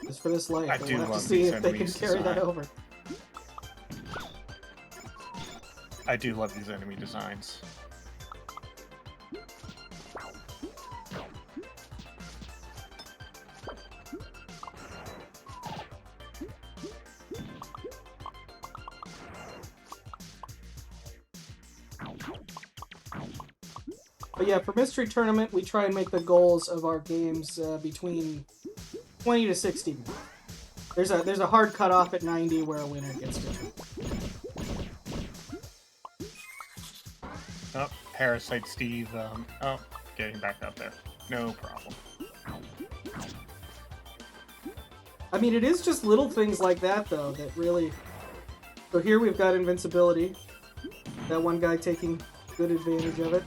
Just for this life, we'll have to see if they can carry that over. I do love these enemy designs. But yeah, for Mystery Tournament, we try and make the goals of our games between 20 to 60. There's a hard cutoff at 90 where a winner gets to. Oh, ParasyteSteve. Oh, getting back up there. No problem. I mean, it is just little things like that, though, that really... So here we've got invincibility. That one guy taking good advantage of it.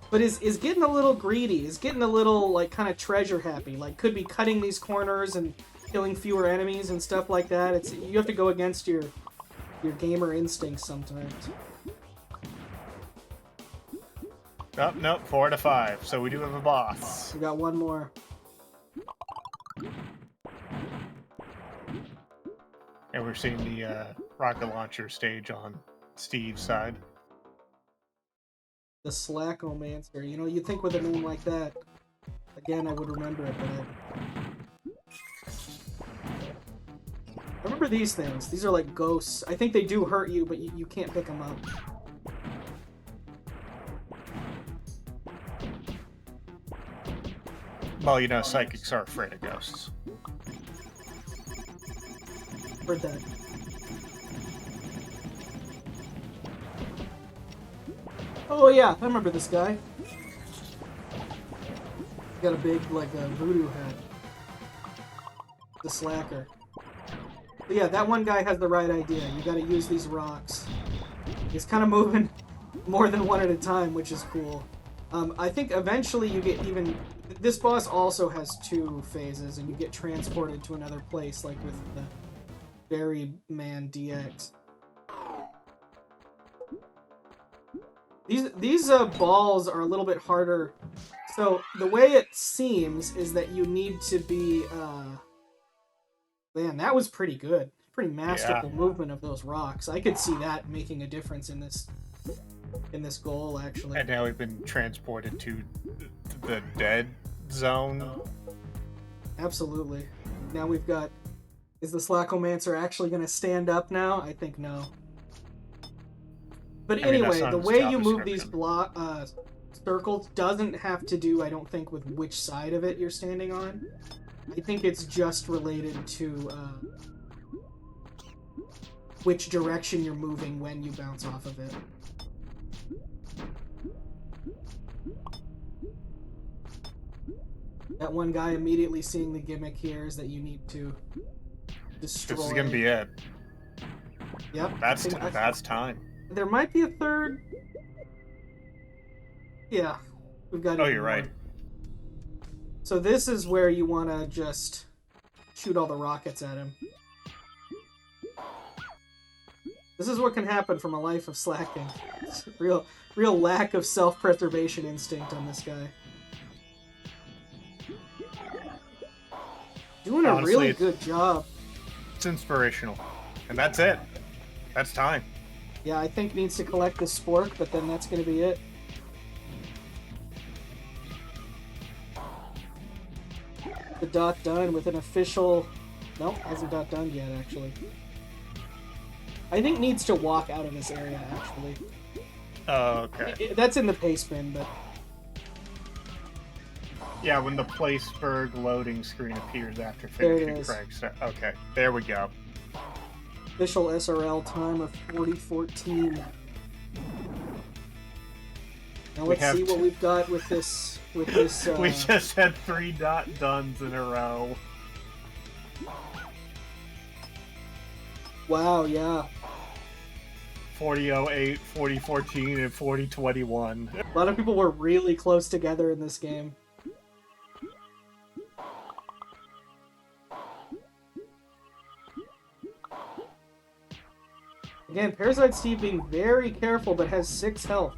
But is getting a little greedy. Is getting a little, like, kind of treasure happy. Like, could be cutting these corners and killing fewer enemies and stuff like that. You have to go against your gamer instincts sometimes. Oh, nope, 4 out of 5. So we do have a boss. We got one more. And we're seeing the rocket launcher stage on Steve's side. The Slackomancer. You know, you'd think with a name like that, again, I would remember it, but I remember these things. These are like ghosts. I think they do hurt you, but you can't pick them up. Well, you know, psychics are afraid of ghosts. Heard that. Oh yeah, I remember this guy. He's got a big, like, a voodoo hat. The slacker. But yeah, that one guy has the right idea. You gotta use these rocks. He's kind of moving more than one at a time, which is cool. I think eventually you get even... This boss also has 2 phases, and you get transported to another place, like with the Berryman DX. These balls are a little bit harder. So the way it seems is that you need to be... Man, that was pretty good. Pretty masterful movement of those rocks. I could see that making a difference in this goal, actually. And now we've been transported to the dead zone. Absolutely. Now we've got... Is the Slackomancer actually going to stand up now? I think no. But anyway, the way you move these circles doesn't have to do, I don't think, with which side of it you're standing on. I think it's just related to which direction you're moving when you bounce off of it. That one guy immediately seeing the gimmick here is that you need to destroy... This is going to be it. Yep. That's time. There might be a third... Yeah. We've got... Oh, you're right. So this is where you want to just shoot all the rockets at him. This is what can happen from a life of slacking. It's a real lack of self-preservation instinct on this guy. Doing a really good job. It's inspirational. And that's it. That's time. Yeah, I think needs to collect the spork, but then that's going to be it. The dot done with an official... Nope, hasn't dot done yet, actually. I think needs to walk out of this area, actually. Oh, okay. That's in the pace bin, but... Yeah, when the Placeberg loading screen appears after finishing Crankstone. Okay, there we go. Official SRL time of 40:14. Now let's see what we've got with this. We just had 3 dot duns in a row. Wow, yeah. 40:08, 40:14, and 40:21. A lot of people were really close together in this game. Again, ParasyteSteve being very careful, but has 6 health.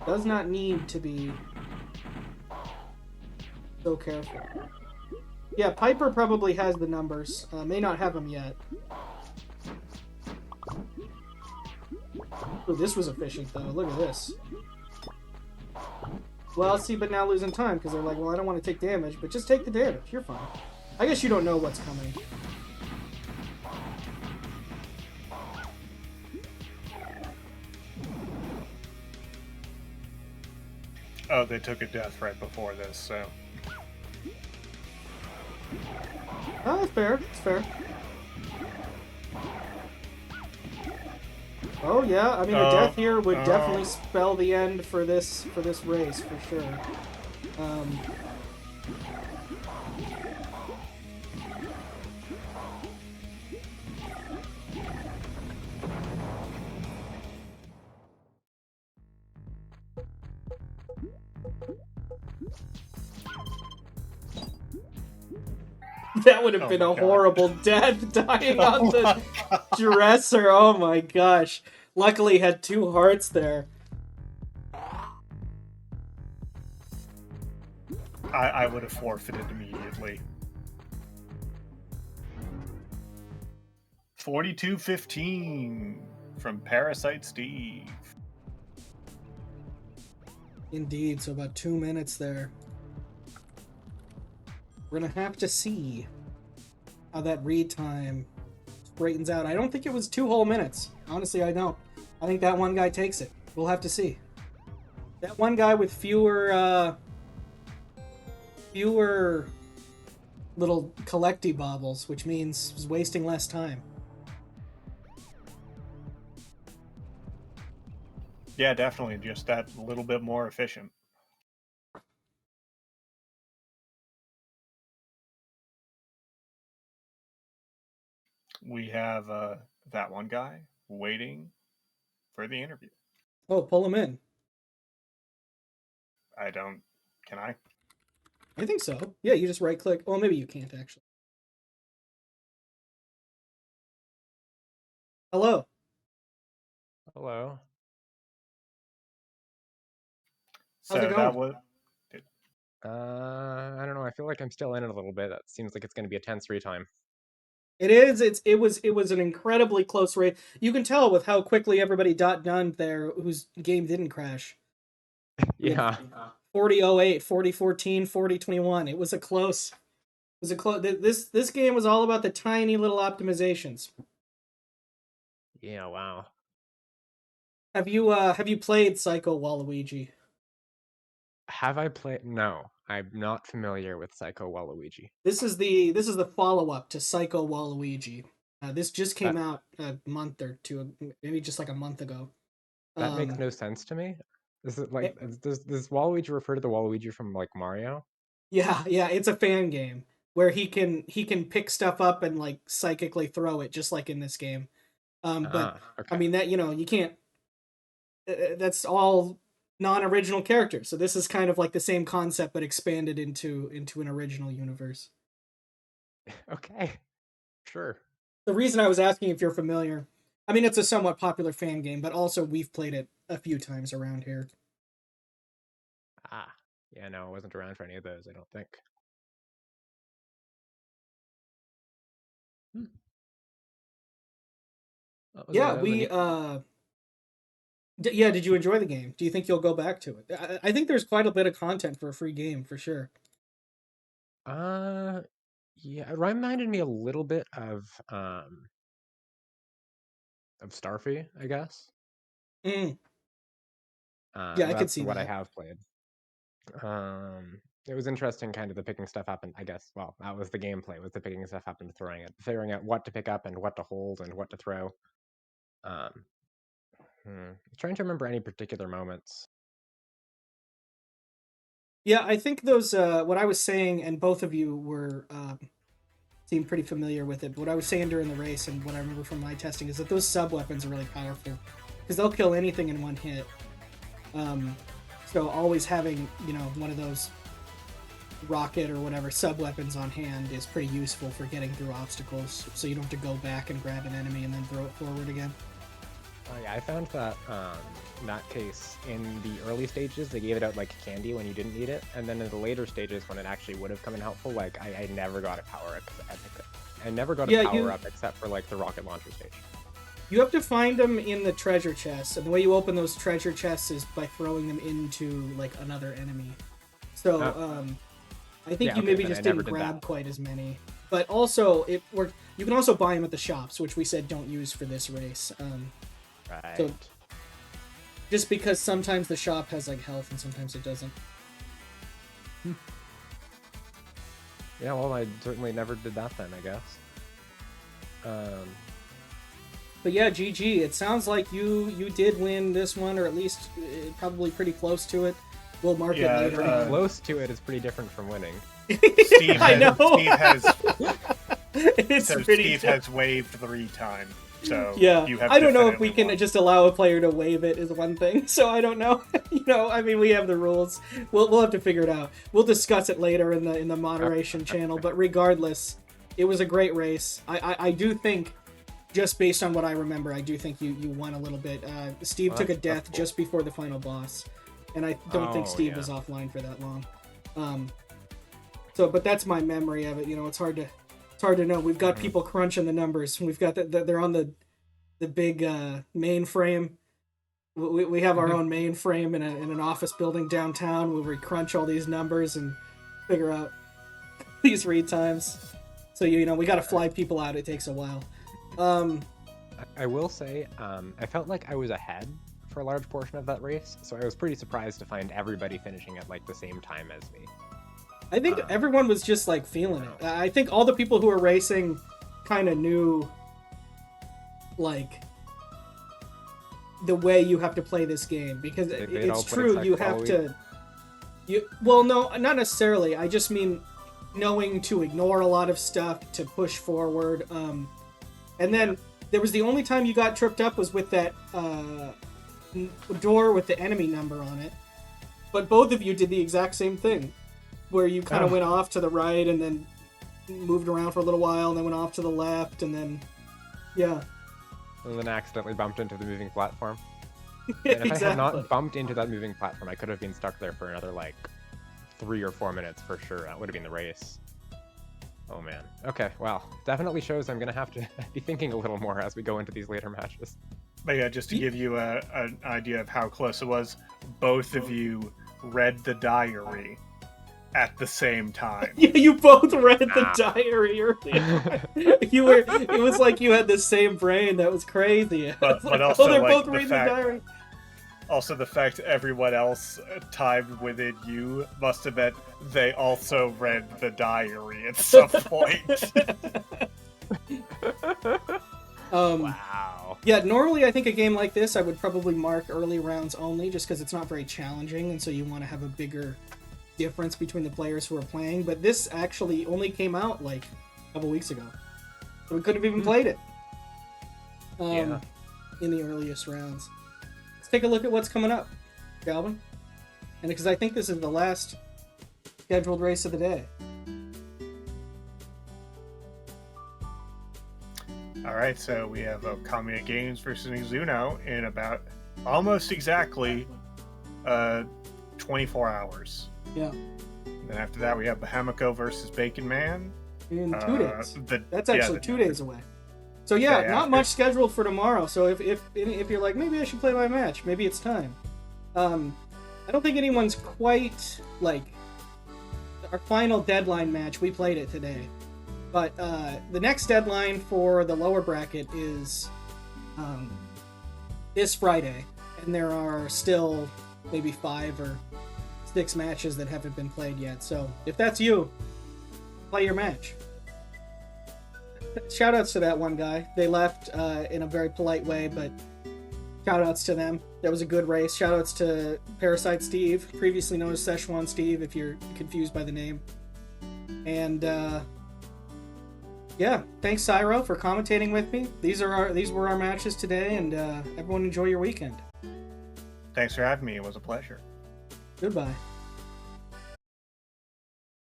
Does not need to be so careful. Yeah, Piper probably has the numbers. May not have them yet. Oh, this was efficient, though. Look at this. Well, see, but now losing time, because they're like, well, I don't want to take damage, but just take the damage. You're fine. I guess you don't know what's coming. Oh, they took a death right before this, so... Oh, that's fair. It's fair. Oh yeah, I mean a death here would definitely spell the end for this race for sure. That would have been a horrible death, dying on the dresser. Oh my gosh. Luckily had 2 hearts there. I would have forfeited immediately. 42-15 from ParasyteSteve. Indeed, so about 2 minutes there. We're gonna have to see how that read time straightens out. I don't think it was 2 whole minutes. Honestly, I don't. I think that one guy takes it. We'll have to see. That one guy with fewer little collecty baubles, which means he's wasting less time. Yeah, definitely. Just that little bit more efficient. We have that one guy waiting for the interview. Oh, pull him in. Can I? I think so. Yeah, you just right click. Well, maybe you can't actually. Hello. Hello. How's it going? I don't know. I feel like I'm still in it a little bit. That seems like it's going to be a tense retime. It is. It was an incredibly close race. You can tell with how quickly everybody done there whose game didn't crash. Yeah. 40-08, 40-14, 40-21. It was a close. This game was all about the tiny little optimizations. Yeah. Wow. Have you played Psycho Waluigi? Have I played? No, I'm not familiar with Psycho Waluigi. This is the follow-up to Psycho Waluigi. This just came out a month or two, maybe just like a month ago. That makes no sense to me. Is it like does Waluigi refer to the Waluigi from like Mario? Yeah, it's a fan game where he can pick stuff up and like psychically throw it, just like in this game. But okay. I mean that you can't. That's all non-original characters. So this is kind of like the same concept but expanded into an original universe. Okay, sure. The reason I was asking if you're familiar, I mean, it's a somewhat popular fan game, but also we've played it a few times around here. Yeah, no, I wasn't around for any of those, I don't think. Yeah, yeah, did you enjoy the game? Do you think you'll go back to it? I think there's quite a bit of content for a free game, for sure. Yeah, it reminded me a little bit of Starfy, I guess. Yeah, I could see what that. I have played. It was interesting, kind of the picking stuff up, and I guess, well, that was the gameplay, was the picking stuff up and throwing it, figuring out what to pick up and what to hold and what to throw. Trying to remember any particular moments. Yeah, I think those, what I was saying, and both of you were, seemed pretty familiar with it, but what I was saying during the race and what I remember from my testing is that those sub-weapons are really powerful, because they'll kill anything in one hit. So always having, one of those rocket or whatever sub-weapons on hand is pretty useful for getting through obstacles, so you don't have to go back and grab an enemy and then throw it forward again. Yeah, I found that in that case, in the early stages, they gave it out like candy when you didn't need it, and then in the later stages, when it actually would have come in helpful, like I never got a power-up. I never got a power-up except for like the rocket launcher stage. You have to find them in the treasure chests, and the way you open those treasure chests is by throwing them into like another enemy. So I think you maybe just didn't grab quite as many. But also, it worked. You can also buy them at the shops, which we said don't use for this race. Right. So, just because sometimes the shop has like health and sometimes it doesn't. Yeah, well, I certainly never did that then, I guess. But yeah, GG. It sounds like you did win this one, or at least probably pretty close to it. We'll mark it later. Pretty close to it is pretty different from winning. Steve I know. Steve has waived 3 times. So yeah, you have I don't know if we won. can just allow a player to waive it is one thing. So I don't know. I mean, we have the rules. We'll have to figure it out. We'll discuss it later in the moderation channel. But regardless, it was a great race. I do think, just based on what I remember, I do think you won a little bit. Steve took a death cool. just before the final boss, and I don't think Steve was offline for that long. But that's my memory of it. You know, it's hard to know. We've got people crunching the numbers. We've got they're on the big mainframe. We have our own mainframe in an office building downtown where we crunch all these numbers and figure out these read times. So you know we got to fly people out. It takes a while. I will say, I felt like I was ahead for a large portion of that race, so I was pretty surprised to find everybody finishing at like the same time as me. I think everyone was just like feeling it. I think all the people who were racing kind of knew, like, the way you have to play this game, because it's true. You have to. Well, no, not necessarily. I just mean knowing to ignore a lot of stuff to push forward. And then there was the only time you got tripped up was with that door with the enemy number on it. But both of you did the exact same thing, where you kind of went off to the right and then moved around for a little while and then went off to the left and then, yeah. And then accidentally bumped into the moving platform. And if I had not bumped into that moving platform, I could have been stuck there for another, like, 3 or 4 minutes for sure. That would have been the race. Oh, man. Okay, well, definitely shows I'm going to have to be thinking a little more as we go into these later matches. But yeah, just to give you an idea of how close it was, both of you read the diary at the same time. Yeah, you both read the diary earlier. It was like you had the same brain. That was crazy. But like, also, they're like, both reading the diary. Also, the fact everyone else timed within you must have meant they also read the diary at some point. Wow. Yeah, normally I think a game like this I would probably mark early rounds only, just because it's not very challenging, and so you want to have a bigger difference between the players who are playing. But this actually only came out like a couple weeks ago, so we couldn't have even played it in the earliest rounds. Let's take a look at what's coming up, Calvin, and because I think this is the last scheduled race of the day. All right, so we have Kamiya Games versus Mizuno in about almost exactly 24 hours. Yeah. And then after that, we have Bahamiko versus Bacon Man. In 2 days. That's actually 2 days away. So yeah, not much scheduled for tomorrow. So if you're like, maybe I should play my match, maybe it's time. I don't think anyone's quite like our final deadline match. We played it today, but the next deadline for the lower bracket is this Friday, and there are still maybe 5 or 6 matches that haven't been played yet. So if that's you, play your match. Shoutouts to that one guy. They left in a very polite way, but shoutouts to them. That was a good race. Shoutouts to ParasyteSteve, previously known as Szechuan Steve, if you're confused by the name. And yeah, thanks Cyro for commentating with me. These were our matches today, and everyone enjoy your weekend. Thanks for having me. It was a pleasure. Goodbye.